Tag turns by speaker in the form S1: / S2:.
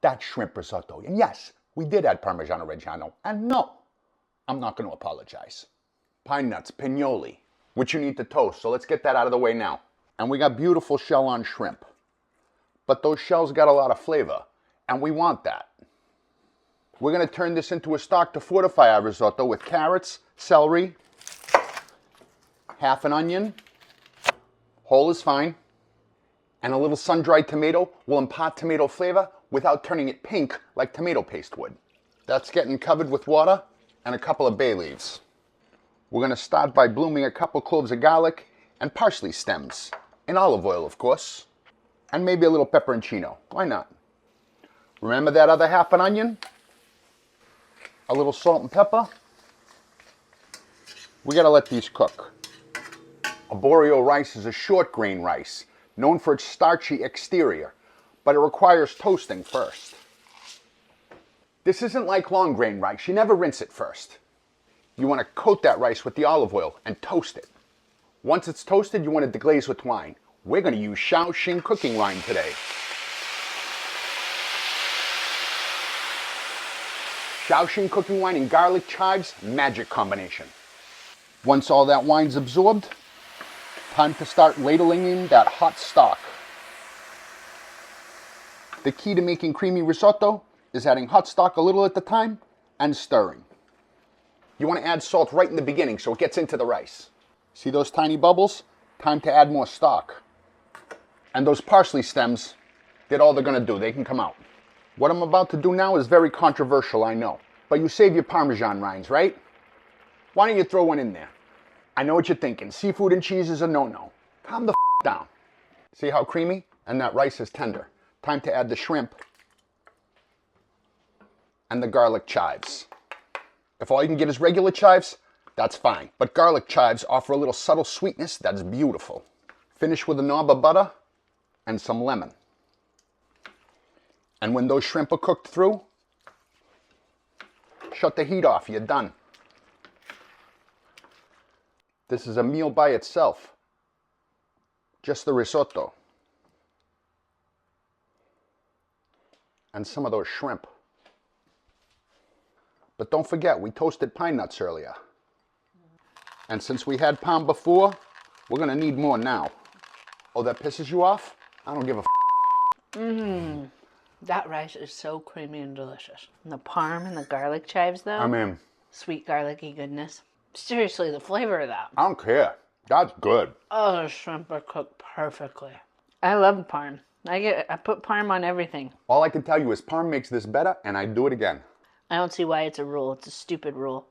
S1: That's shrimp risotto. And yes, we did add Parmigiano Reggiano. And no, I'm not going to apologize. Pine nuts, pignoli, which you need to toast. So let's get that out of the way now. And we got beautiful shell-on shrimp. But those shells got a lot of flavor, and we want that. We're going to turn this into a stock to fortify our risotto with carrots, celery, half an onion, whole is fine, and a little sun-dried tomato will impart tomato flavor without turning it pink like tomato paste would. That's getting covered with water and a couple of bay leaves. We're going to start by blooming a couple cloves of garlic and parsley stems, in olive oil of course, and maybe a little pepperoncino. Why not? Remember that other half an onion? A little salt and pepper. We got to let these cook. Arborio rice is a short grain rice, known for its starchy exterior, but it requires toasting first. This isn't like long grain rice. You never rinse it first. You want to coat that rice with the olive oil and toast it. Once it's toasted, you want to deglaze with wine. We're going to use Shaoxing cooking wine today. Shaoxing cooking wine and garlic chives, magic combination. Once all that wine's absorbed, time to start ladling in that hot stock. The key to making creamy risotto is adding hot stock a little at a time and stirring. You want to add salt right in the beginning so it gets into the rice. See those tiny bubbles? Time to add more stock. And those parsley stems did all they're going to do. They can come out. What I'm about to do now is very controversial, I know. But you save your Parmesan rinds, right? Why don't you throw one in there? I know what you're thinking. Seafood and cheese is a no-no. Calm the down. See how creamy? And that rice is tender. Time to add the shrimp and the garlic chives. If all you can get is regular chives, that's fine. But garlic chives offer a little subtle sweetness that's beautiful. Finish with a knob of butter and some lemon. And when those shrimp are cooked through, shut the heat off. You're done. This is a meal by itself. Just the risotto. And some of those shrimp. But don't forget, we toasted pine nuts earlier. And since we had palm before, we're going to need more now. Oh, that pisses you off? I don't give a
S2: That rice is so creamy and delicious. And the parm and the garlic chives, though.
S1: I'm in.
S2: Sweet garlicky goodness. Seriously, the flavor of that.
S1: I don't care. That's good.
S2: Oh, the shrimp are cooked perfectly. I love parm. I put parm on everything.
S1: All I can tell you is parm makes this better, and I'd do it again.
S2: I don't see why it's a rule. It's a stupid rule.